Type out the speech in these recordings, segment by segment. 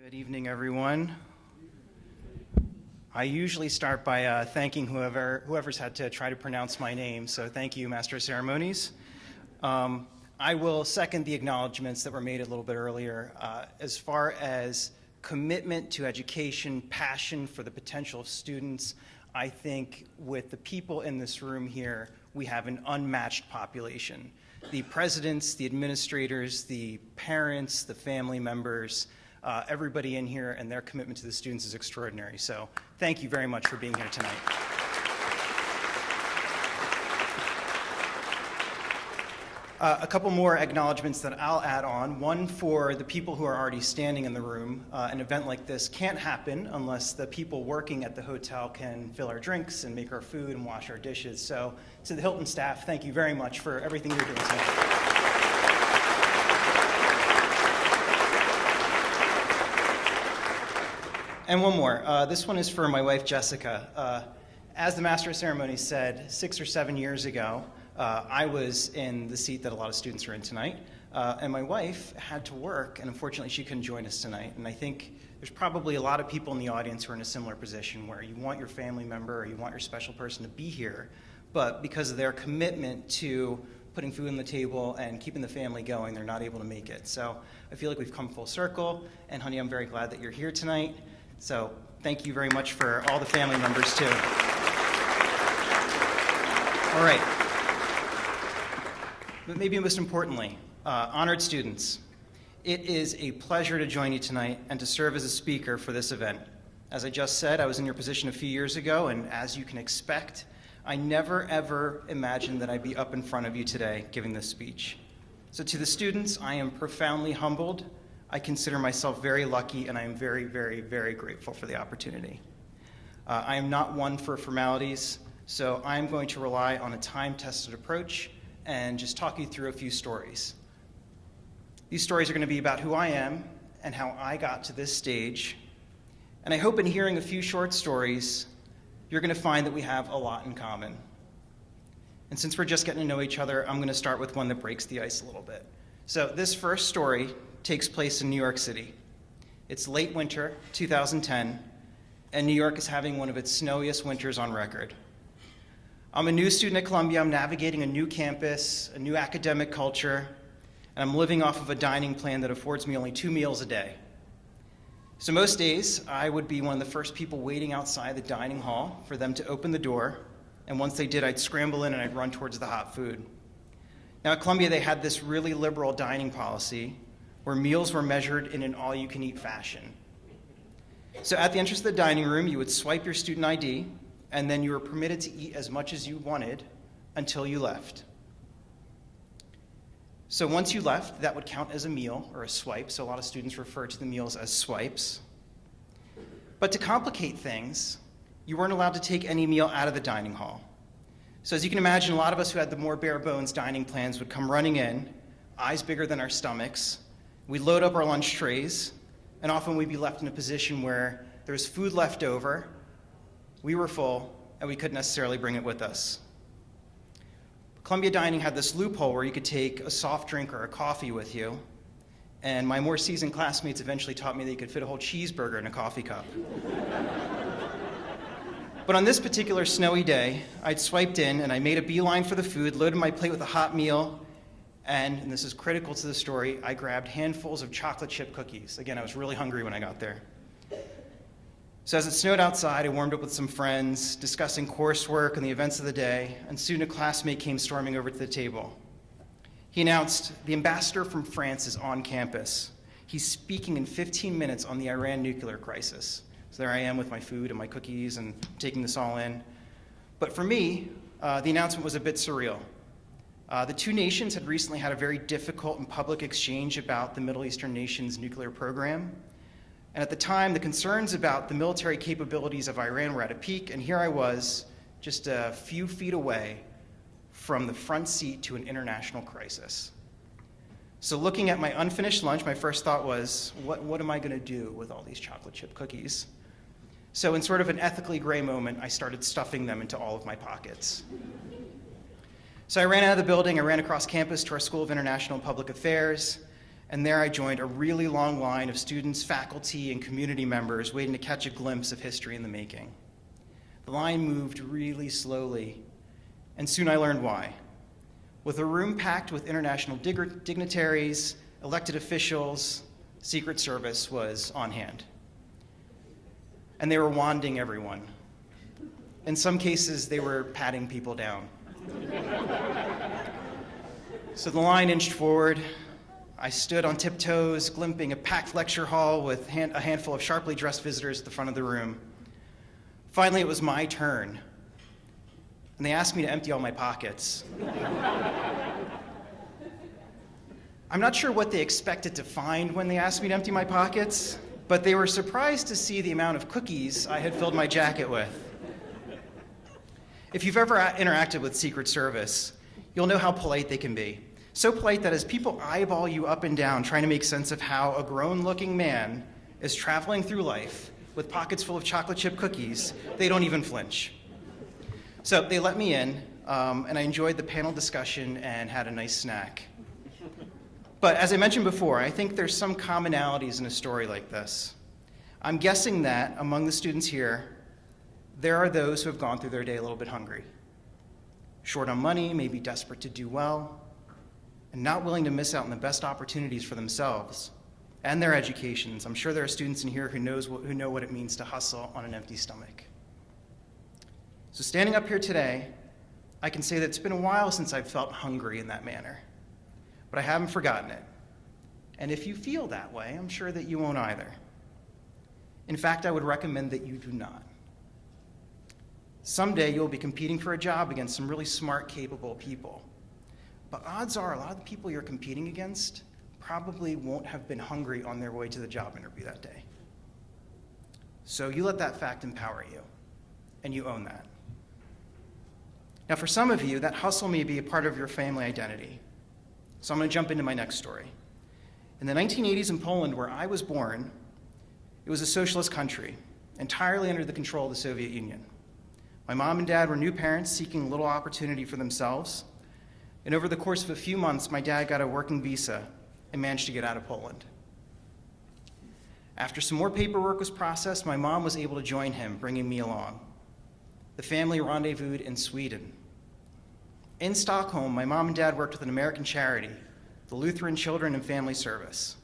Good evening, everyone. I usually start by thanking whoever's had to try to pronounce my name, so thank you, Master of Ceremonies. I will second the acknowledgments that were made a little bit earlier. As far as commitment to education, passion for the potential of students, I think with the people in this room here, we have an unmatched population. The presidents, the administrators, the parents, the family members, everybody in here and their commitment to the students is extraordinary. So thank you very much for being here tonight. A couple more acknowledgments that I'll add on. One for the people who are already standing in the room. An event like this can't happen unless the people working at the hotel can fill our drinks and make our food and wash our dishes. So to the Hilton staff, thank you very much for everything you're doing tonight. And one more. This one is for my wife, Jessica. As the Master of Ceremonies said, 6 or 7 years ago, I was in the seat that a lot of students are in tonight, and my wife had to work, and unfortunately she couldn't join us tonight. And I think there's probably a lot of people in the audience who are in a similar position where you want your family member or you want your special person to be here, but because of their commitment to putting food on the table and keeping the family going, they're not able to make it. So I feel like we've come full circle, and honey, I'm very glad that you're here tonight. So thank you very much for all the family members too. All right. But maybe most importantly, honored students, it is a pleasure to join you tonight and to serve as a speaker for this event. As I just said, I was in your position a few years ago, and as you can expect, I never ever imagined that I'd be up in front of you today giving this speech. So to the students, I am profoundly humbled. I consider myself very lucky, and I am very, very, very grateful for the opportunity. I am not one for formalities, so I'm going to rely on a time-tested approach and just talk you through a few stories. These stories are going to be about who I am and how I got to this stage, and I hope in hearing a few short stories, you're going to find that we have a lot in common. And since we're just getting to know each other, I'm going to start with one that breaks the ice a little bit. So this first story takes place in New York City. It's late winter, 2010, and New York is having one of its snowiest winters on record. I'm a new student at Columbia. I'm navigating a new campus, a new academic culture, and I'm living off of a dining plan that affords me only 2 meals a day. So most days, I would be one of the first people waiting outside the dining hall for them to open the door, and once they did, I'd scramble in and I'd run towards the hot food. Now at Columbia, they had this really liberal dining policy where meals were measured in an all-you-can-eat fashion. So at the entrance of the dining room, you would swipe your student ID, and then you were permitted to eat as much as you wanted until you left. So once you left, that would count as a meal or a swipe, so a lot of students refer to the meals as swipes. But to complicate things, you weren't allowed to take any meal out of the dining hall. So as you can imagine, a lot of us who had the more bare bones dining plans would come running in, eyes bigger than our stomachs. We'd load up our lunch trays, and often we'd be left in a position where there was food left over, we were full, and we couldn't necessarily bring it with us. Columbia Dining had this loophole where you could take a soft drink or a coffee with you, and my more seasoned classmates eventually taught me that you could fit a whole cheeseburger in a coffee cup. But on this particular snowy day, I'd swiped in and I made a beeline for the food, loaded my plate with a hot meal, and this is critical to the story, I grabbed handfuls of chocolate chip cookies. Again, I was really hungry when I got there. So as it snowed outside, I warmed up with some friends, discussing coursework and the events of the day, and soon a classmate came storming over to the table. He announced, "The ambassador from France is on campus. He's speaking in 15 minutes on the Iran nuclear crisis." So there I am with my food and my cookies and taking this all in. But for me, the announcement was a bit surreal. The two nations had recently had a very difficult and public exchange about the Middle Eastern nation's nuclear program. And at the time, the concerns about the military capabilities of Iran were at a peak, and here I was, just a few feet away from the front seat to an international crisis. So looking at my unfinished lunch, my first thought was, what am I going to do with all these chocolate chip cookies? So in sort of an ethically gray moment, I started stuffing them into all of my pockets. So I ran out of the building, I ran across campus to our School of International Public Affairs, and there I joined a really long line of students, faculty, and community members waiting to catch a glimpse of history in the making. The line moved really slowly, and soon I learned why. With a room packed with international dignitaries, elected officials, Secret Service was on hand. And they were wanding everyone. In some cases, they were patting people down. So the line inched forward. I stood on tiptoes, glimpsing a packed lecture hall with a handful of sharply dressed visitors at the front of the room. Finally, it was my turn, and they asked me to empty all my pockets. I'm not sure what they expected to find when they asked me to empty my pockets, but they were surprised to see the amount of cookies I had filled my jacket with. If you've ever interacted with Secret Service, you'll know how polite they can be. So polite that as people eyeball you up and down trying to make sense of how a grown-looking man is traveling through life with pockets full of chocolate chip cookies, they don't even flinch. So they let me in, and I enjoyed the panel discussion and had a nice snack. But as I mentioned before, I think there's some commonalities in a story like this. I'm guessing that among the students here, there are those who have gone through their day a little bit hungry, short on money, maybe desperate to do well, and not willing to miss out on the best opportunities for themselves and their educations. I'm sure there are students in here who know what it means to hustle on an empty stomach. So standing up here today, I can say that it's been a while since I've felt hungry in that manner, but I haven't forgotten it. And if you feel that way, I'm sure that you won't either. In fact, I would recommend that you do not. Someday you'll be competing for a job against some really smart, capable people. But odds are a lot of the people you're competing against probably won't have been hungry on their way to the job interview that day. So you let that fact empower you, and you own that. Now for some of you, that hustle may be a part of your family identity. So I'm going to jump into my next story. In the 1980s in Poland, where I was born, it was a socialist country, entirely under the control of the Soviet Union. My mom and dad were new parents seeking a little opportunity for themselves. And over the course of a few months, my dad got a working visa and managed to get out of Poland. After some more paperwork was processed, my mom was able to join him, bringing me along. The family rendezvoused in Sweden. In Stockholm, my mom and dad worked with an American charity, the Lutheran Children and Family Service.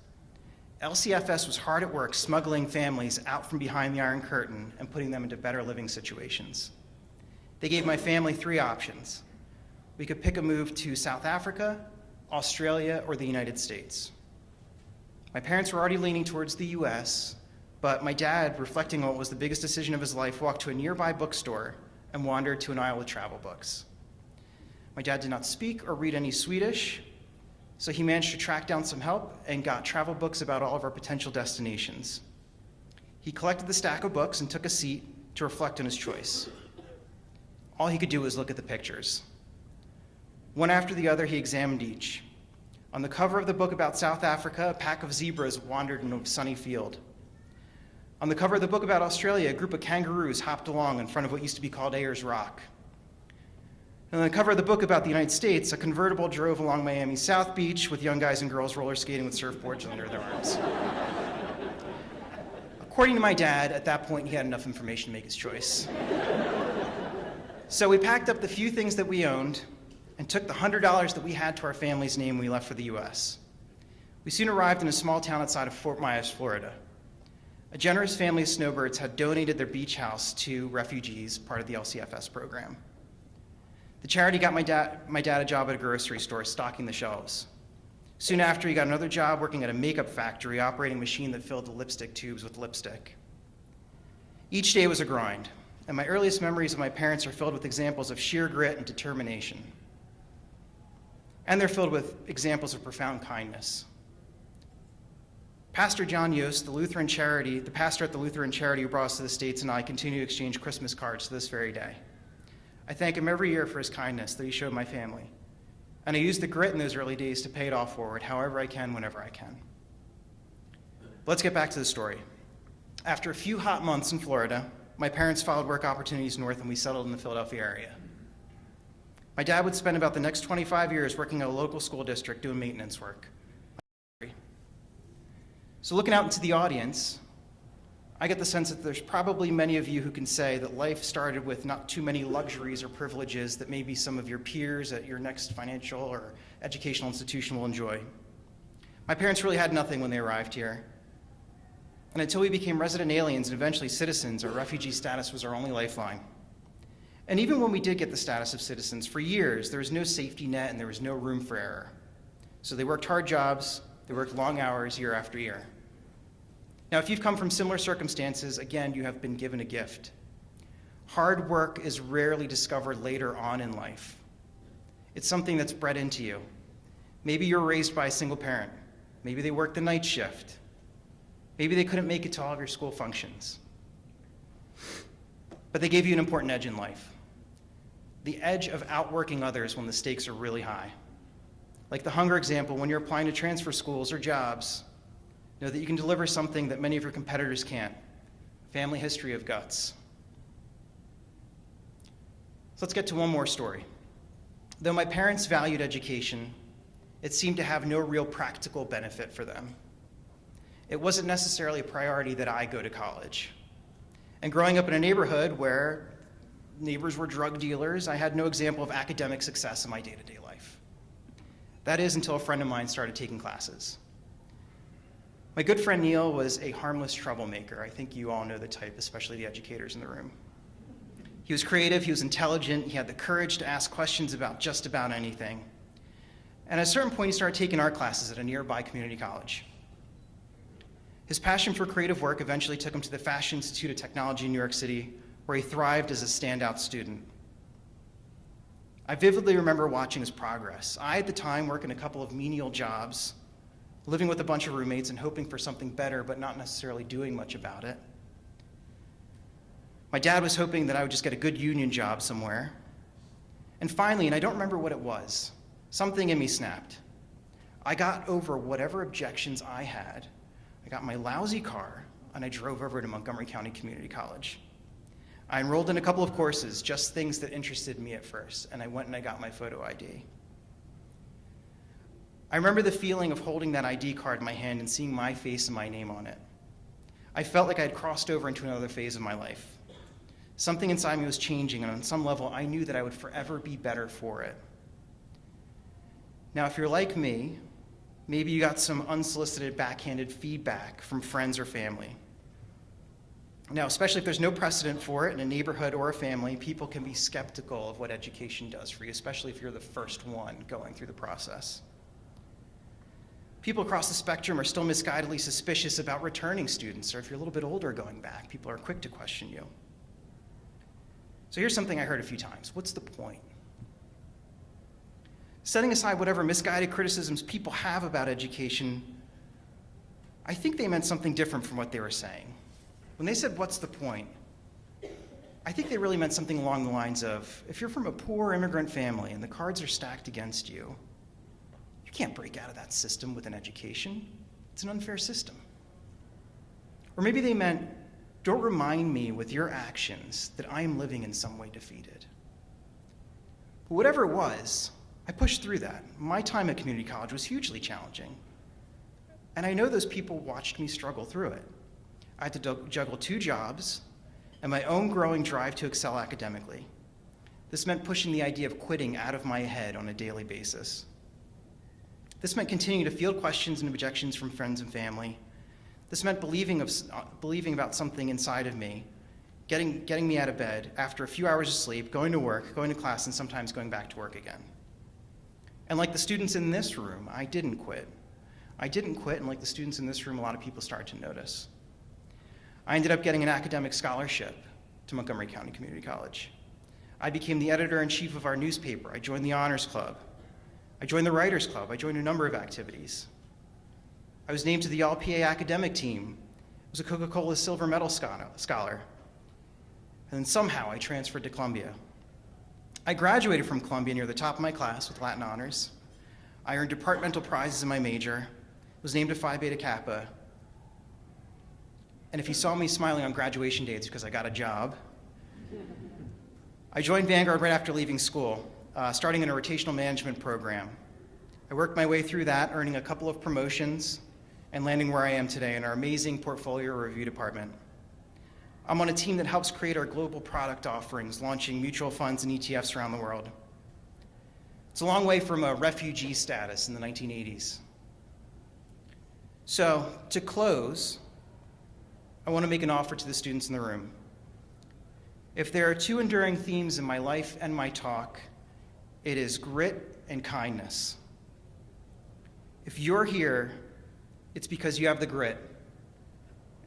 LCFS was hard at work smuggling families out from behind the Iron Curtain and putting them into better living situations. They gave my family 3 options. We could pick a move to South Africa, Australia, or the United States. My parents were already leaning towards the US, but my dad, reflecting on what was the biggest decision of his life, walked to a nearby bookstore and wandered to an aisle with travel books. My dad did not speak or read any Swedish, so he managed to track down some help and got travel books about all of our potential destinations. He collected the stack of books and took a seat to reflect on his choice. All he could do was look at the pictures. One after the other, he examined each. On the cover of the book about South Africa, a pack of zebras wandered in a sunny field. On the cover of the book about Australia, a group of kangaroos hopped along in front of what used to be called Ayers Rock. And on the cover of the book about the United States, a convertible drove along Miami's South Beach with young guys and girls roller skating with surfboards under their arms. According to my dad, at that point, he had enough information to make his choice. So we packed up the few things that we owned and took the $100 that we had to our family's name when we left for the US. We soon arrived in a small town outside of Fort Myers, Florida. A generous family of snowbirds had donated their beach house to refugees, part of the LCFS program. The charity got my dad a job at a grocery store, stocking the shelves. Soon after, he got another job working at a makeup factory, operating a machine that filled the lipstick tubes with lipstick. Each day was a grind, and my earliest memories of my parents are filled with examples of sheer grit and determination. And they're filled with examples of profound kindness. Pastor John Yost, the pastor at the Lutheran charity who brought us to the States, and I continue to exchange Christmas cards to this very day. I thank him every year for his kindness that he showed my family. And I use the grit in those early days to pay it all forward, however I can, whenever I can. Let's get back to the story. After a few hot months in Florida, my parents followed work opportunities north and we settled in the Philadelphia area. My dad would spend about the next 25 years working at a local school district doing maintenance work. So looking out into the audience, I get the sense that there's probably many of you who can say that life started with not too many luxuries or privileges that maybe some of your peers at your next financial or educational institution will enjoy. My parents really had nothing when they arrived here. And until we became resident aliens and eventually citizens, our refugee status was our only lifeline. And even when we did get the status of citizens, for years there was no safety net and there was no room for error. So they worked hard jobs, they worked long hours year after year. Now, if you've come from similar circumstances, again, you have been given a gift. Hard work is rarely discovered later on in life. It's something that's bred into you. Maybe you're raised by a single parent. Maybe they worked the night shift. Maybe they couldn't make it to all of your school functions. But they gave you an important edge in life. The edge of outworking others when the stakes are really high. Like the hunger example, when you're applying to transfer schools or jobs, know that you can deliver something that many of your competitors can't. Family history of guts. So let's get to one more story. Though my parents valued education, it seemed to have no real practical benefit for them. It wasn't necessarily a priority that I go to college. And growing up in a neighborhood where neighbors were drug dealers, I had no example of academic success in my day-to-day life. That is until a friend of mine started taking classes. My good friend Neil was a harmless troublemaker. I think you all know the type, especially the educators in the room. He was creative, he was intelligent, he had the courage to ask questions about just about anything. And at a certain point, he started taking art classes at a nearby community college. His passion for creative work eventually took him to the Fashion Institute of Technology in New York City, where he thrived as a standout student. I vividly remember watching his progress. I, at the time, working a couple of menial jobs, living with a bunch of roommates and hoping for something better, but not necessarily doing much about it. My dad was hoping that I would just get a good union job somewhere. And finally, and I don't remember what it was, something in me snapped. I got over whatever objections I had. I got my lousy car, and I drove over to Montgomery County Community College. I enrolled in a couple of courses, just things that interested me at first, and I went and I got my photo ID. I remember the feeling of holding that ID card in my hand and seeing my face and my name on it. I felt like I had crossed over into another phase of my life. Something inside me was changing, and on some level, I knew that I would forever be better for it. Now, if you're like me, maybe you got some unsolicited backhanded feedback from friends or family. Now, especially if there's no precedent for it in a neighborhood or a family, people can be skeptical of what education does for you, especially if you're the first one going through the process. People across the spectrum are still misguidedly suspicious about returning students, or if you're a little bit older going back, people are quick to question you. So here's something I heard a few times. What's the point? Setting aside whatever misguided criticisms people have about education, I think they meant something different from what they were saying. When they said, what's the point? I think they really meant something along the lines of, if you're from a poor immigrant family and the cards are stacked against you, you can't break out of that system with an education. It's an unfair system. Or maybe they meant, don't remind me with your actions that I am living in some way defeated. But whatever it was, I pushed through that. My time at community college was hugely challenging. And I know those people watched me struggle through it. I had to juggle 2 jobs and my own growing drive to excel academically. This meant pushing the idea of quitting out of my head on a daily basis. This meant continuing to field questions and objections from friends and family. This meant believing about something inside of me, getting me out of bed after a few hours of sleep, going to work, going to class, and sometimes going back to work again. And like the students in this room, I didn't quit. And like the students in this room, a lot of people started to notice. I ended up getting an academic scholarship to Montgomery County Community College. I became the editor-in-chief of our newspaper. I joined the Honors Club. I joined the Writers Club. I joined a number of activities. I was named to the All-PA academic team. I was a Coca-Cola silver medal scholar. And then somehow I transferred to Columbia. I graduated from Columbia near the top of my class with Latin honors. I earned departmental prizes in my major, was named a Phi Beta Kappa. And if you saw me smiling on graduation day, it's because I got a job. I joined Vanguard right after leaving school, starting in a rotational management program. I worked my way through that, earning a couple of promotions, and landing where I am today in our amazing portfolio review department. I'm on a team that helps create our global product offerings, launching mutual funds and ETFs around the world. It's a long way from a refugee status in the 1980s. So, to close, I want to make an offer to the students in the room. If there are two enduring themes in my life and my talk, it is grit and kindness. If you're here, it's because you have the grit,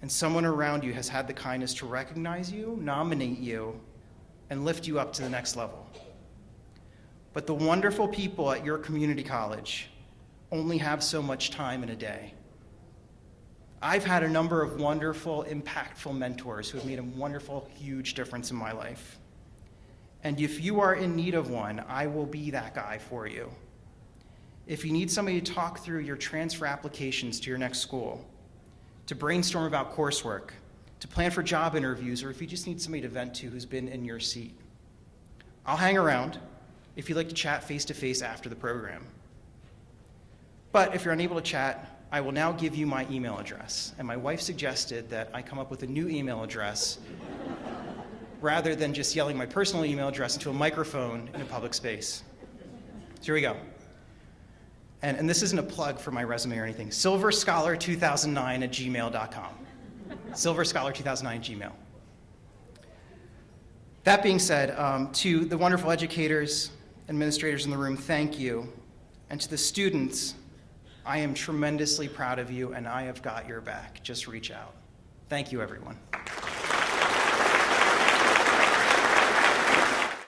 and someone around you has had the kindness to recognize you, nominate you, and lift you up to the next level. But the wonderful people at your community college only have so much time in a day. I've had a number of wonderful, impactful mentors who have made a wonderful, huge difference in my life. And if you are in need of one, I will be that guy for you. If you need somebody to talk through your transfer applications to your next school, to brainstorm about coursework, to plan for job interviews, or if you just need somebody to vent to who's been in your seat, I'll hang around if you'd like to chat face-to-face after the program. But if you're unable to chat, I will now give you my email address. And my wife suggested that I come up with a new email address rather than just yelling my personal email address into a microphone in a public space. So here we go. And this isn't a plug for my resume or anything. silverscholar2009@gmail.com. silverscholar2009@gmail. That being said, to the wonderful educators, administrators in the room, thank you. And to the students, I am tremendously proud of you, and I have got your back. Just reach out. Thank you, everyone.